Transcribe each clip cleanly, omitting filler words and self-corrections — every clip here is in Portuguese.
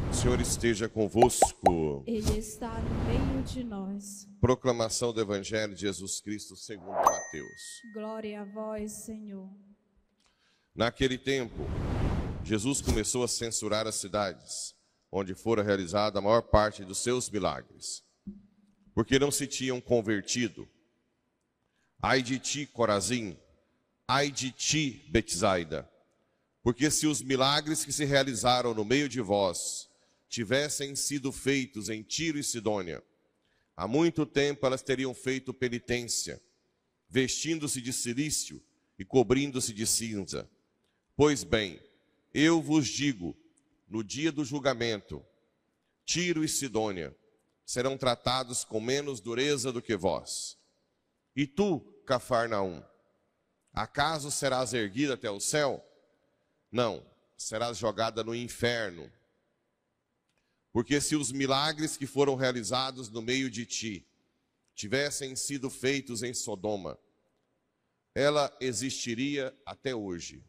O Senhor esteja convosco. Ele está no meio de nós. Proclamação do Evangelho de Jesus Cristo segundo Mateus. Glória a vós, Senhor. Naquele tempo, Jesus começou a censurar as cidades, onde fora realizada a maior parte dos seus milagres, porque não se tinham convertido. Ai de ti, Corazim! Ai de ti, Betsaida! Porque se os milagres que se realizaram no meio de vós tivessem sido feitos em Tiro e Sidônia, há muito tempo elas teriam feito penitência, vestindo-se de cilício e cobrindo-se de cinza. Pois bem, eu vos digo, no dia do julgamento, Tiro e Sidônia serão tratados com menos dureza do que vós. E tu, Cafarnaum, acaso serás erguida até o céu? Não, serás jogada no inferno. Porque se os milagres que foram realizados no meio de ti tivessem sido feitos em Sodoma, ela existiria até hoje.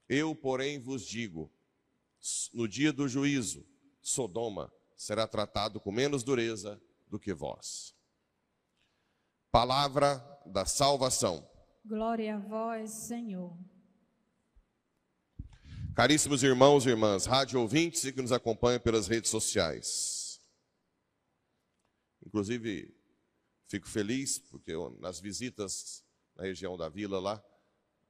Eu, porém, vos digo, no dia do juízo, Sodoma será tratado com menos dureza do que vós. Palavra da salvação. Glória a vós, Senhor. Caríssimos irmãos e irmãs, rádio ouvintes e que nos acompanham pelas redes sociais. Inclusive, fico feliz porque nas visitas na região da vila lá,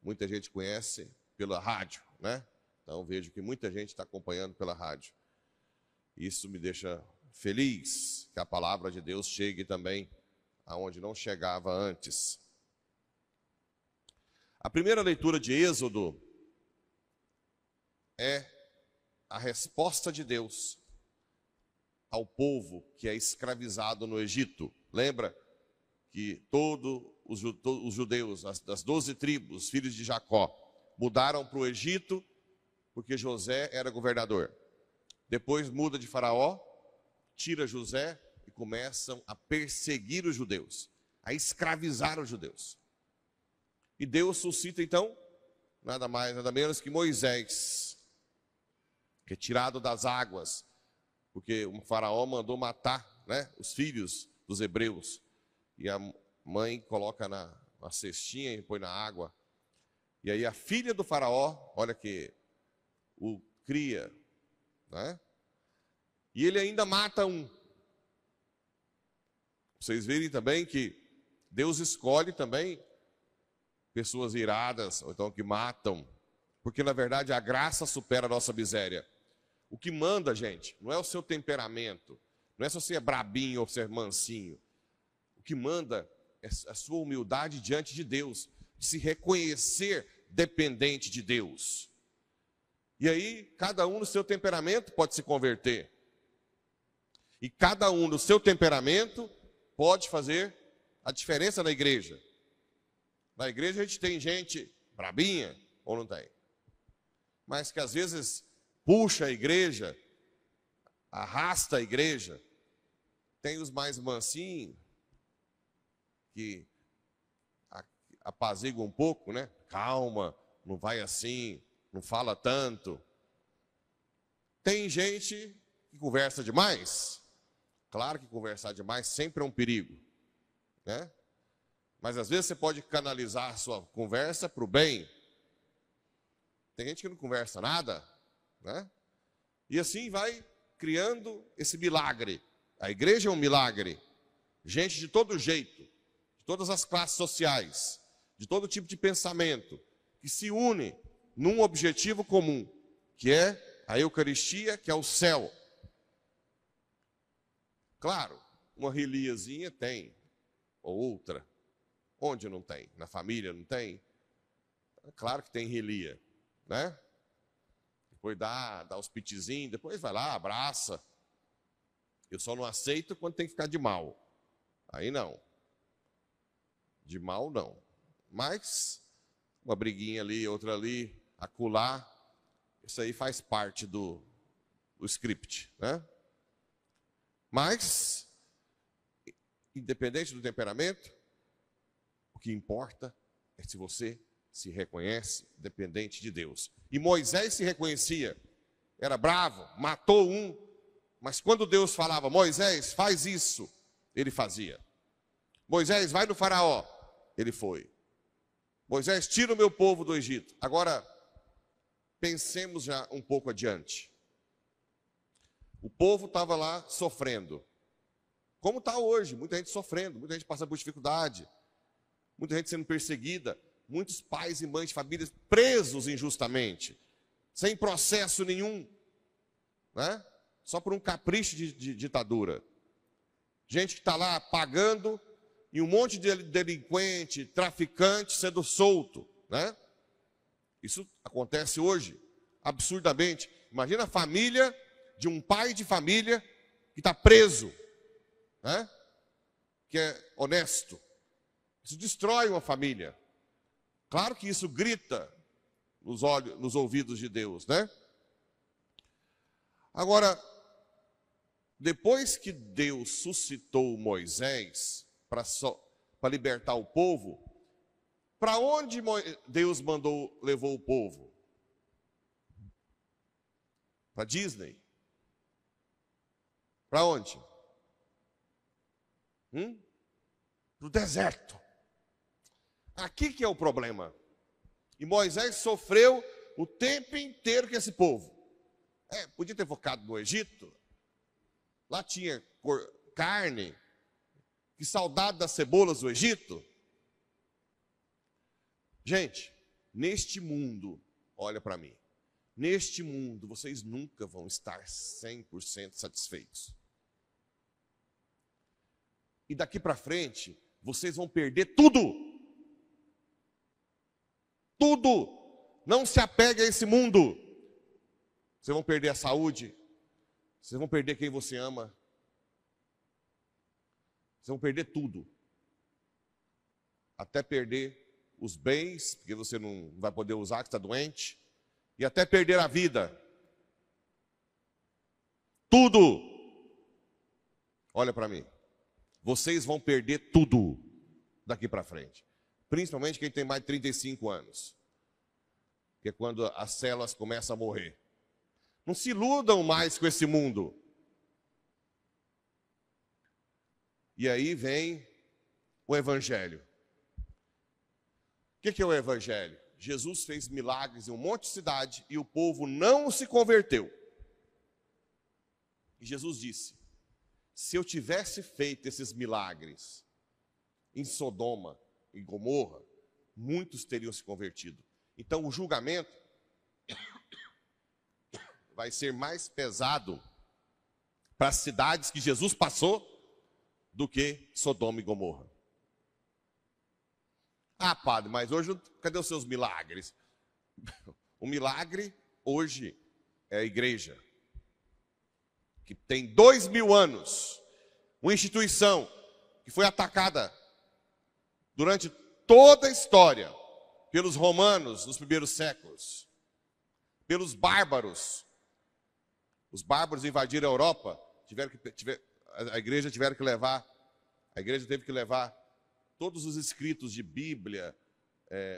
muita gente conhece pela rádio, né? Então vejo que muita gente está acompanhando pela rádio. Isso me deixa feliz que a palavra de Deus chegue também aonde não chegava antes. A primeira leitura de Êxodo é a resposta de Deus ao povo que é escravizado no Egito. Lembra que todos os judeus, das 12 tribos, filhos de Jacó, mudaram para o Egito porque José era governador. Depois muda de Faraó, tira José e começam a perseguir os judeus, a escravizar os judeus. E Deus suscita então, nada mais, nada menos que Moisés, que é tirado das águas, porque o Faraó mandou matar, né, os filhos dos hebreus. E a mãe coloca na cestinha e põe na água. E aí a filha do Faraó, olha que o cria, né? E ele ainda mata um. Vocês verem também que Deus escolhe também pessoas iradas, ou então que matam, porque na verdade a graça supera a nossa miséria. O que manda, gente, não é o seu temperamento, não é se você é brabinho ou se é mansinho. O que manda é a sua humildade diante de Deus, de se reconhecer dependente de Deus. E aí, cada um no seu temperamento pode se converter. E cada um no seu temperamento pode fazer a diferença na igreja. Na igreja a gente tem gente brabinha, ou não tem? Mas que às vezes puxa a igreja, arrasta a igreja. Tem os mais mansinhos, que apazigua um pouco, né? Calma, não vai assim, não fala tanto. Tem gente que conversa demais. Claro que conversar demais sempre é um perigo, né? Mas às vezes você pode canalizar a sua conversa para o bem. Tem gente que não conversa nada, né? E assim vai criando esse milagre. A igreja é um milagre. Gente de todo jeito, de todas as classes sociais, de todo tipo de pensamento, que se une num objetivo comum, que é a Eucaristia, que é o céu. Claro, uma reliazinha tem, ou outra. Onde não tem? Na família não tem? Claro que tem relia, né? Depois dá os pitizinhos, depois vai lá, abraça. Eu só não aceito quando tem que ficar de mal. Aí não. De mal não. Mas uma briguinha ali, outra ali, acolá, isso aí faz parte do script, né? Mas independente do temperamento, o que importa é se você se reconhece dependente de Deus. E Moisés se reconhecia, era bravo, matou um, mas quando Deus falava, Moisés, faz isso, ele fazia. Moisés, vai no faraó, ele foi. Moisés, tira o meu povo do Egito. Agora, pensemos já um pouco adiante. O povo estava lá sofrendo. Como está hoje, muita gente sofrendo, muita gente passando por dificuldade, muita gente sendo perseguida, muitos pais e mães de famílias presos injustamente, sem processo nenhum, né? Só por um capricho de ditadura. Gente que está lá pagando e um monte de delinquente, traficante sendo solto, né? Isso acontece hoje, absurdamente. Imagina a família de um pai de família que está preso, né? Que é honesto. Isso destrói uma família. Claro que isso grita nos ouvidos de Deus, né? Agora, depois que Deus suscitou Moisés para libertar o povo, para onde Deus levou o povo? Para Disney? Para onde? Para o deserto. Aqui que é o problema. E Moisés sofreu o tempo inteiro com esse povo. Podia ter focado no Egito. Lá tinha carne. Que saudade das cebolas do Egito. Gente, neste mundo, olha para mim. Neste mundo, vocês nunca vão estar 100% satisfeitos. E daqui para frente, vocês vão perder tudo. Tudo. Não se apegue a esse mundo. Vocês vão perder a saúde. Vocês vão perder quem você ama. Vocês vão perder tudo. Até perder os bens, porque você não vai poder usar, que está doente. E até perder a vida. Tudo. Olha para mim. Vocês vão perder tudo daqui para frente. Principalmente quem tem mais de 35 anos. Que é quando as células começam a morrer. Não se iludam mais com esse mundo. E aí vem o Evangelho. O que é o Evangelho? Jesus fez milagres em um monte de cidade e o povo não se converteu. E Jesus disse, se eu tivesse feito esses milagres em Sodoma e Gomorra, muitos teriam se convertido. Então o julgamento vai ser mais pesado para as cidades que Jesus passou do que Sodoma e Gomorra. Ah, padre, mas hoje cadê os seus milagres? O milagre hoje é a igreja, que tem 2000 anos, uma instituição que foi atacada durante toda a história pelos romanos nos primeiros séculos, pelos bárbaros. Os bárbaros invadiram a Europa, a igreja teve que levar todos os escritos de Bíblia,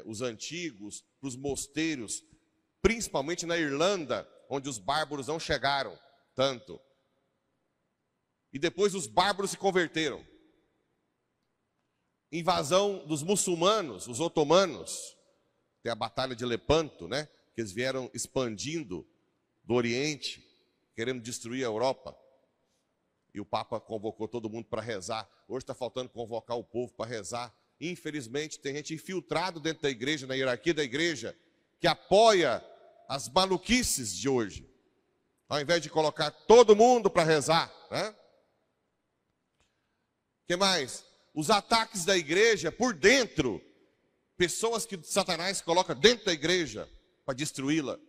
os antigos, para os mosteiros, principalmente na Irlanda, onde os bárbaros não chegaram tanto. E depois os bárbaros se converteram. Invasão dos muçulmanos, os otomanos, tem a Batalha de Lepanto, né? Que eles vieram expandindo do Oriente, querendo destruir a Europa. E o Papa convocou todo mundo para rezar. Hoje está faltando convocar o povo para rezar. Infelizmente, tem gente infiltrada dentro da igreja, na hierarquia da igreja, que apoia as maluquices de hoje. Ao invés de colocar todo mundo para rezar, né? O que mais? Os ataques da igreja por dentro. Pessoas que Satanás coloca dentro da igreja para destruí-la.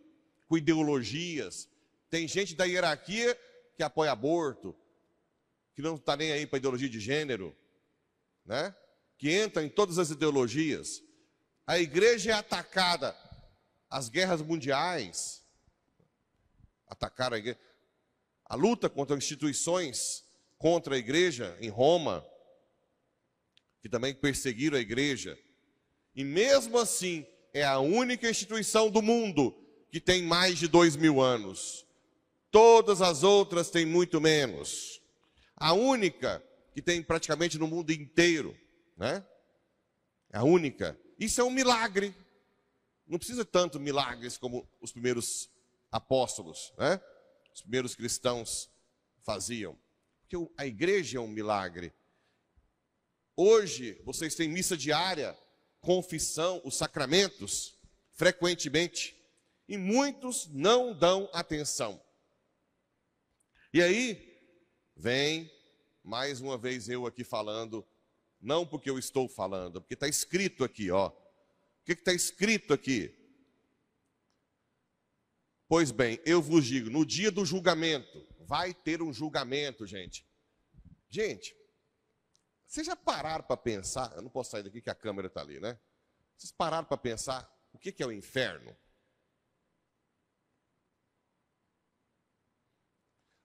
Com ideologias. Tem gente da hierarquia que apoia aborto, que não está nem aí para a ideologia de gênero, né? Que entra em todas as ideologias. A igreja é atacada. As guerras mundiais atacaram a igreja. A luta contra instituições contra a igreja em Roma, que também perseguiram a igreja. E mesmo assim, é a única instituição do mundo que tem mais de 2000 anos. Todas as outras têm muito menos. A única que tem praticamente no mundo inteiro, né? A única. Isso é um milagre. Não precisa tanto milagres como os primeiros apóstolos, né? Os primeiros cristãos faziam. Porque a igreja é um milagre. Hoje, vocês têm missa diária, confissão, os sacramentos, frequentemente. E muitos não dão atenção. E aí, vem, mais uma vez eu aqui falando, não porque eu estou falando, porque está escrito aqui, ó. O que está escrito aqui? Pois bem, eu vos digo, no dia do julgamento, vai ter um julgamento, gente. Gente, vocês já pararam para pensar, eu não posso sair daqui que a câmera está ali, né? Vocês pararam para pensar o que é o inferno?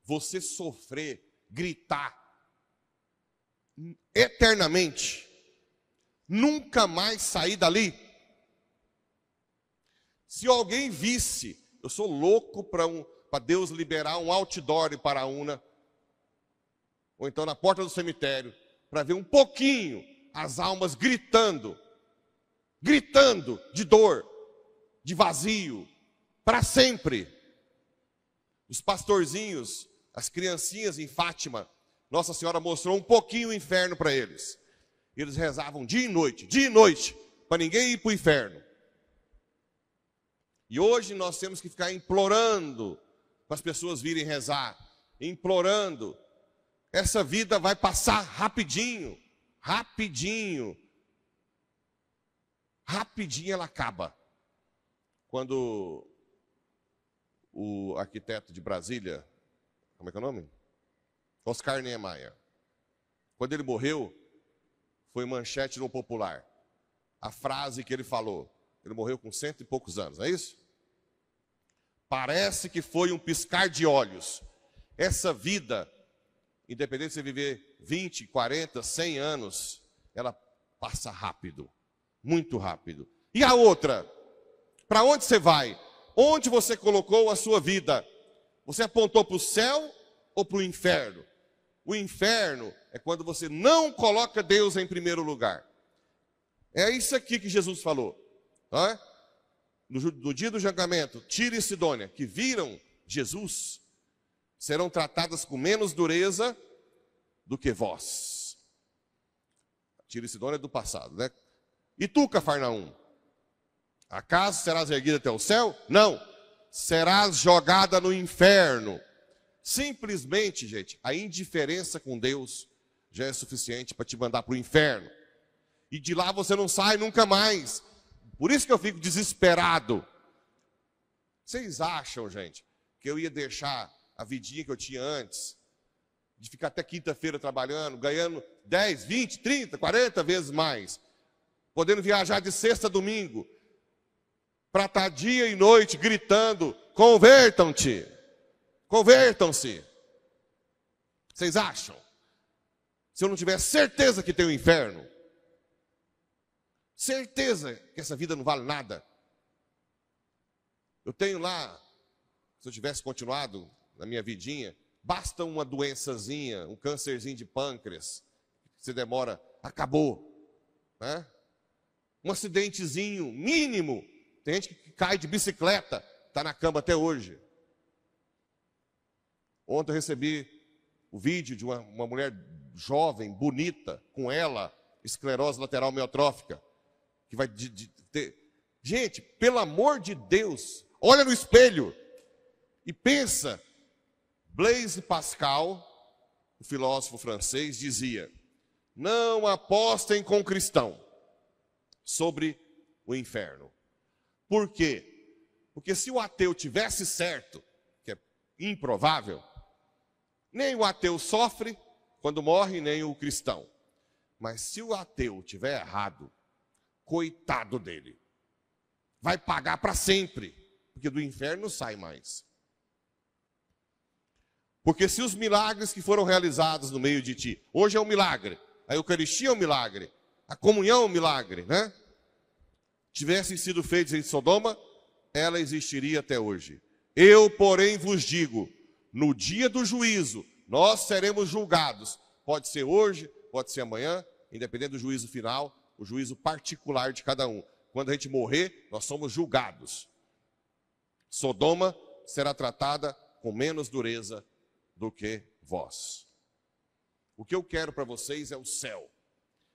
Você sofrer, gritar, eternamente, nunca mais sair dali. Se alguém visse, eu sou louco para Deus liberar um outdoor para a UNA, ou então na porta do cemitério, para ver um pouquinho as almas gritando de dor, de vazio, para sempre. Os pastorzinhos, as criancinhas em Fátima, Nossa Senhora mostrou um pouquinho o inferno para eles. Eles rezavam dia e noite, para ninguém ir para o inferno. E hoje nós temos que ficar implorando para as pessoas virem rezar, implorando. Essa vida vai passar rapidinho, rapidinho ela acaba. Quando o arquiteto de Brasília, como é que é o nome? Oscar Niemeyer. Quando ele morreu, foi manchete no Popular. A frase que ele falou, ele morreu com 100 e poucos anos, não é isso? Parece que foi um piscar de olhos. Essa vida, independente de você viver 20, 40, 100 anos, ela passa rápido, muito rápido. E a outra? Para onde você vai? Onde você colocou a sua vida? Você apontou para o céu ou para o inferno? O inferno é quando você não coloca Deus em primeiro lugar. É isso aqui que Jesus falou. Não é? No dia do julgamento, Tiro e Sidônia, que viram Jesus, serão tratadas com menos dureza do que vós. Tiro e Sidônia é do passado, né? E tu, Cafarnaum? Acaso serás erguida até o céu? Não. Serás jogada no inferno. Simplesmente, gente, a indiferença com Deus já é suficiente para te mandar para o inferno. E de lá você não sai nunca mais. Por isso que eu fico desesperado. Vocês acham, gente, que eu ia deixar a vidinha que eu tinha antes, de ficar até quinta-feira trabalhando, ganhando 10, 20, 30, 40 vezes mais, podendo viajar de sexta a domingo, para estar dia e noite gritando, convertam-te, convertam-se. Vocês acham? Se eu não tiver certeza que tem o inferno, certeza que essa vida não vale nada, eu tenho lá, se eu tivesse continuado na minha vidinha, basta uma doençazinha, um câncerzinho de pâncreas, você demora, acabou, né? Um acidentezinho mínimo, tem gente que cai de bicicleta, está na cama até hoje. Ontem eu recebi o vídeo de uma mulher jovem, bonita, com ela, esclerose lateral amiotrófica, que vai ter... Gente, pelo amor de Deus, olha no espelho e pensa. Blaise Pascal, o filósofo francês, dizia: não apostem com cristão sobre o inferno. Por quê? Porque se o ateu tivesse certo, que é improvável, nem o ateu sofre quando morre, nem o cristão. Mas se o ateu tiver errado, coitado dele, vai pagar para sempre, porque do inferno não sai mais. Porque se os milagres que foram realizados no meio de ti, hoje é um milagre, a Eucaristia é um milagre, a comunhão é um milagre, né? Tivessem sido feitos em Sodoma, ela existiria até hoje. Eu, porém, vos digo, no dia do juízo, nós seremos julgados. Pode ser hoje, pode ser amanhã, independente do juízo final, o juízo particular de cada um. Quando a gente morrer, nós somos julgados. Sodoma será tratada com menos dureza do que vós. O que eu quero para vocês é o céu.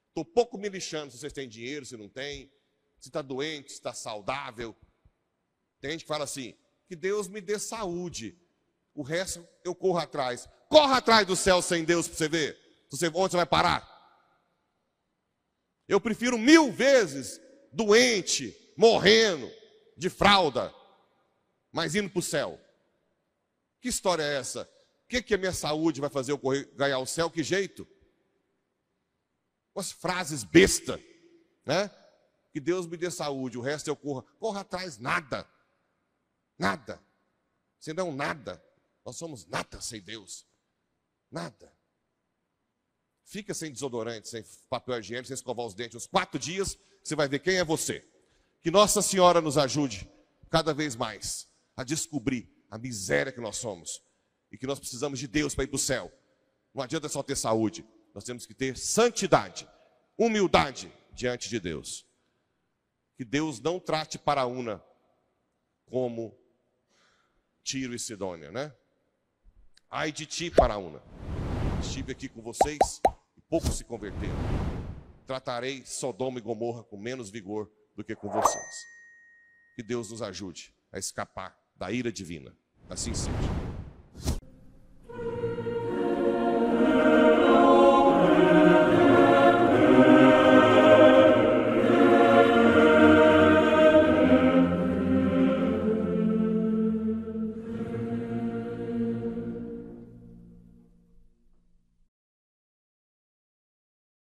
Estou pouco me lixando se vocês têm dinheiro, se não têm, se está doente, se está saudável. Tem gente que fala assim, que Deus me dê saúde. O resto eu corro atrás. Corra atrás do céu sem Deus para você ver. Onde você vai parar? Eu prefiro 1000 vezes doente, morrendo, de fralda, mas indo para o céu. Que história é essa? O que a minha saúde vai fazer eu ganhar o céu? Que jeito? Umas frases besta, né? Que Deus me dê saúde, o resto eu corra atrás, nada. Nada. Você não é um nada. Nós somos nada sem Deus. Nada. Fica sem desodorante, sem papel higiênico, sem escovar os dentes uns 4 dias, você vai ver quem é você. Que Nossa Senhora nos ajude cada vez mais a descobrir a miséria que nós somos. E que nós precisamos de Deus para ir para o céu. Não adianta só ter saúde. Nós temos que ter santidade, humildade diante de Deus. Que Deus não trate Paraúna como Tiro e Sidônia, né? Ai de ti, Paraúna. Estive aqui com vocês e poucos se converteram. Tratarei Sodoma e Gomorra com menos vigor do que com vocês. Que Deus nos ajude a escapar da ira divina. Assim seja.